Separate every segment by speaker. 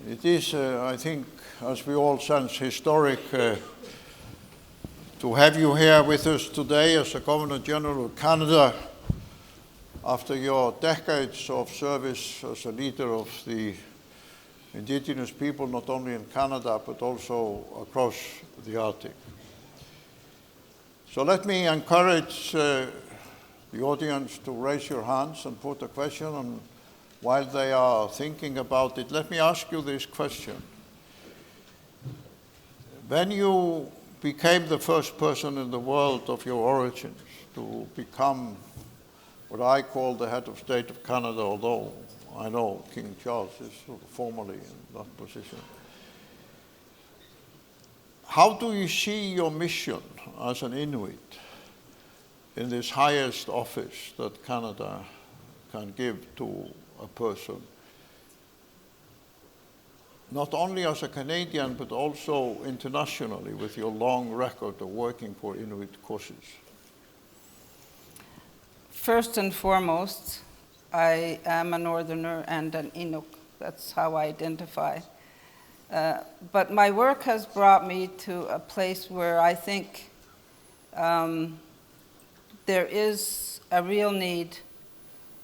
Speaker 1: It is, I think, as we all sense, historic to have you here with us today as the Governor General of Canada after your decades of service as a leader of the Indigenous people, not only in Canada, but also across the Arctic. So let me encourage the audience to raise your hands and put a question, and while they are thinking about it, let me ask you this question. When you became the first person in the world of your origins to become what I call the head of state of Canada, although I know King Charles is sort of formally in that position, how do you see your mission as an Inuit in this highest office that Canada can give to a person, not only as a Canadian, but also internationally with your long record of working for Inuit causes?
Speaker 2: First and foremost, I am a Northerner and an Inuk. That's how I identify. But my work has brought me to a place where I think there is a real need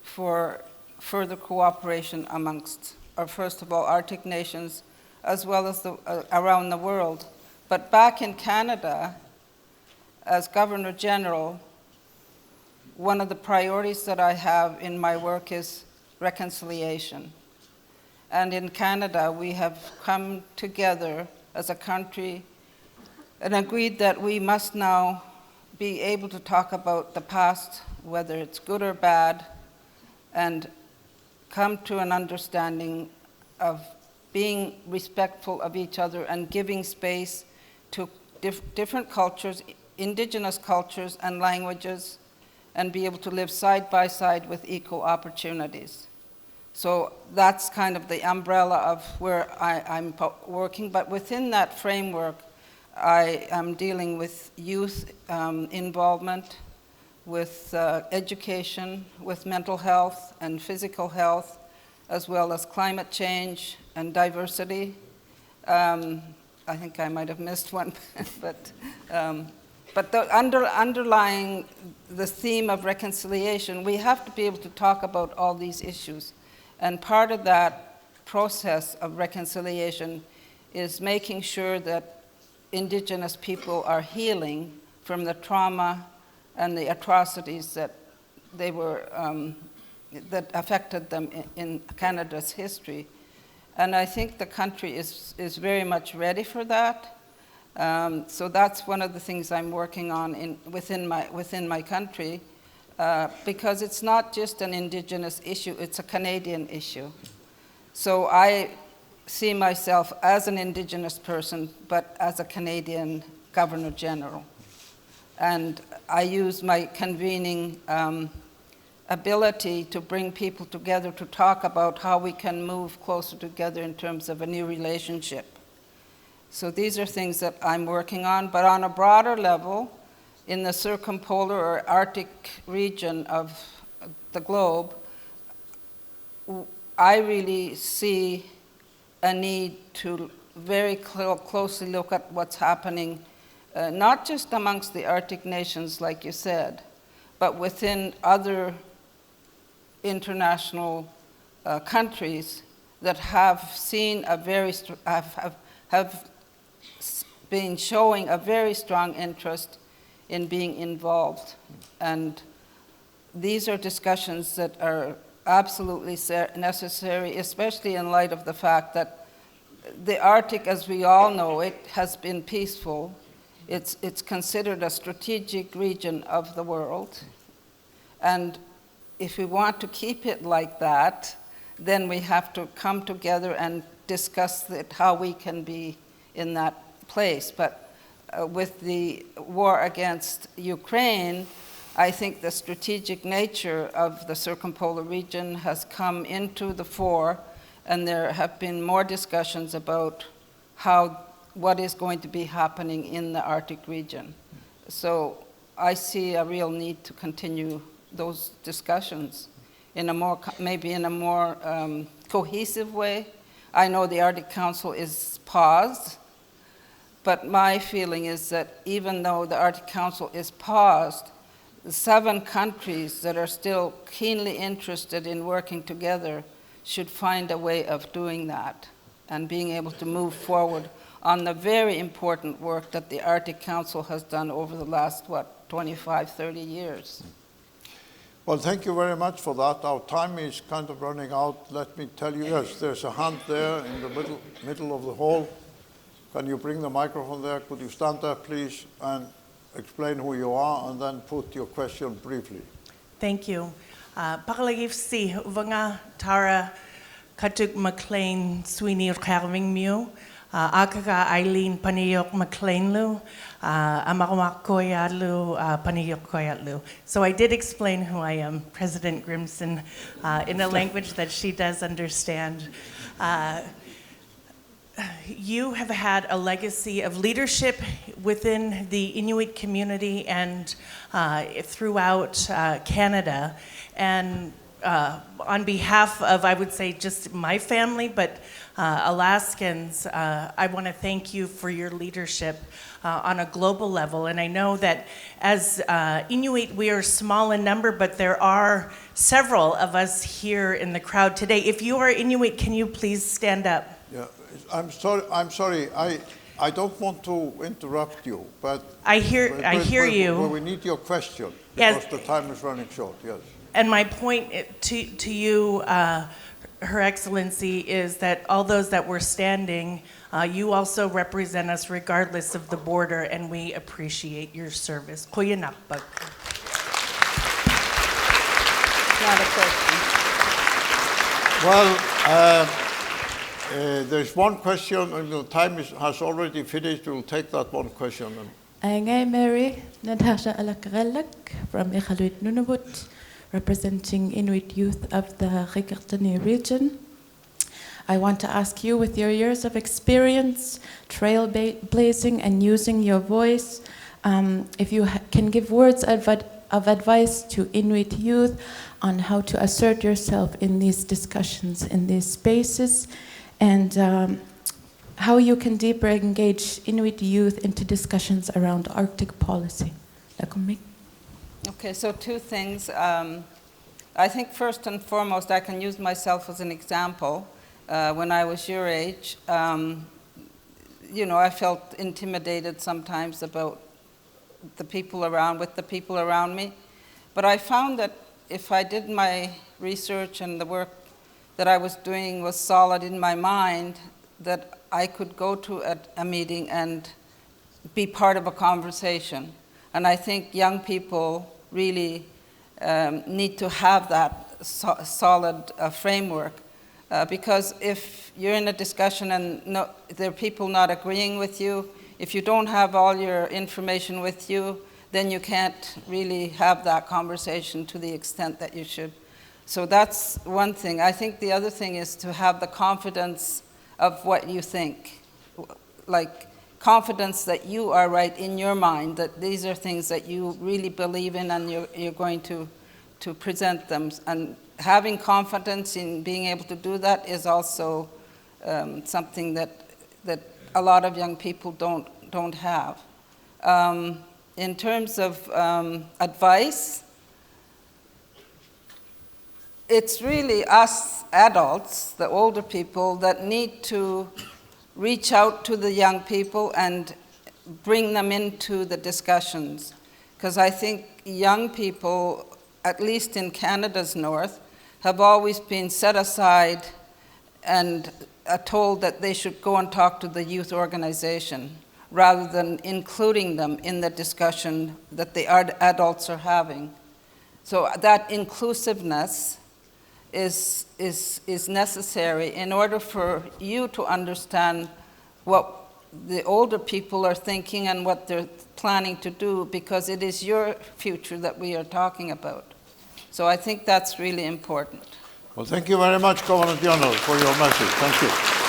Speaker 2: for further cooperation amongst, or first of all, Arctic nations, as well as around the world. But back in Canada, as Governor General, one of the priorities that I have in my work is reconciliation. And in Canada, we have come together as a country and agreed that we must now be able to talk about the past, whether it's good or bad, and come to an understanding of being respectful of each other and giving space to different cultures, Indigenous cultures and languages, and be able to live side by side with equal opportunities. So that's kind of the umbrella of where I'm working, but within that framework, I am dealing with youth involvement, with education, with mental health and physical health, as well as climate change and diversity. I think I might have missed one, but the underlying the theme of reconciliation, we have to be able to talk about all these issues. And part of that process of reconciliation is making sure that Indigenous people are healing from the trauma and the atrocities that they were that affected them in Canada's history. And I think the country is very much ready for that. So that's one of the things I'm working on within my country, because it's not just an Indigenous issue, it's a Canadian issue. So I see myself as an Indigenous person, but as a Canadian Governor General. And I use my convening ability to bring people together to talk about how we can move closer together in terms of a new relationship. So these are things that I'm working on, but on a broader level, in the circumpolar or Arctic region of the globe, I really see a need to very closely look at what's happening, not just amongst the Arctic nations, like you said, but within other international countries that have seen a very have been showing a very strong interest in being involved. And these are discussions that are absolutely necessary, especially in light of the fact that the Arctic, as we all know, it has been peaceful. It's considered a strategic region of the world. And if we want to keep it like that, then we have to come together and discuss how we can be in that place. But with the war against Ukraine, I think the strategic nature of the circumpolar region has come into the fore, and there have been more discussions about what is going to be happening in the Arctic region. So I see a real need to continue those discussions in a more, maybe in a more cohesive way, I know the Arctic Council is paused, but my feeling is that even though the Arctic Council is paused, the 7 countries that are still keenly interested in working together should find a way of doing that and being able to move forward on the very important work that the Arctic Council has done over the last, 25, 30 years.
Speaker 1: Well, thank you very much for that. Our time is kind of running out. Let me tell you, yes, there's a hand there in the middle of the hall. Can you bring the microphone there? Could you stand there, please, and explain who you are, and then put your question briefly.
Speaker 3: Thank you. Pakalagifsi, Uvanga Tara Katuk McLean Sweeney Carving Mew, Akaga Eileen Panayok McLeanlu, Amamak Koyatlu, Panayok Koyatlu. So I did explain who I am, President Grímsson, in a language that she does understand. You have had a legacy of leadership within the Inuit community and throughout Canada. And on behalf of, I would say, just my family, but Alaskans, I want to thank you for your leadership on a global level. And I know that as Inuit, we are small in number, but there are several of us here in the crowd today. If you are Inuit, can you please stand up?
Speaker 1: Yeah, I'm sorry. I don't want to interrupt you, but
Speaker 3: I hear you.
Speaker 1: But we need your question because
Speaker 3: Yes.
Speaker 1: the time is running short. Yes.
Speaker 3: And my point to you, Her Excellency, is that all those that were standing, you also represent us regardless of the border, and we appreciate your service. Koyanakbag.
Speaker 2: Not a question.
Speaker 1: Well, there's one question, and the time has already finished. We'll take that one question.
Speaker 4: Ngay Mary, Natasha Alakarelak from Iqaluit Nunavut, representing Inuit youth of the Rikartani region. I want to ask you, with your years of experience, trailblazing and using your voice, if you can give words of advice to Inuit youth on how to assert yourself in these discussions, in these spaces, and how you can deeper engage Inuit youth into discussions around Arctic policy.
Speaker 2: Okay, so 2 things. I think first and foremost, I can use myself as an example. When I was your age, I felt intimidated sometimes about with the people around me. But I found that if I did my research and the work that I was doing was solid in my mind, that I could go to a meeting and be part of a conversation. And I think young people really need to have that solid framework. Because if you're in a discussion and there are people not agreeing with you, if you don't have all your information with you, then you can't really have that conversation to the extent that you should. So that's one thing. I think the other thing is to have the confidence of what you think. Like confidence that you are right in your mind, that these are things that you really believe in and you're going to present them. And having confidence in being able to do that is also something that a lot of young people don't have. In terms of advice, it's really us adults, the older people, that need to reach out to the young people and bring them into the discussions. Because I think young people, at least in Canada's north, have always been set aside and are told that they should go and talk to the youth organization rather than including them in the discussion that the adults are having. So that inclusiveness is necessary in order for you to understand what the older people are thinking and what they're planning to do, because it is your future that we are talking about. So I think that's really important.
Speaker 1: Well, thank you very much, Governor General, for your message. Thank you.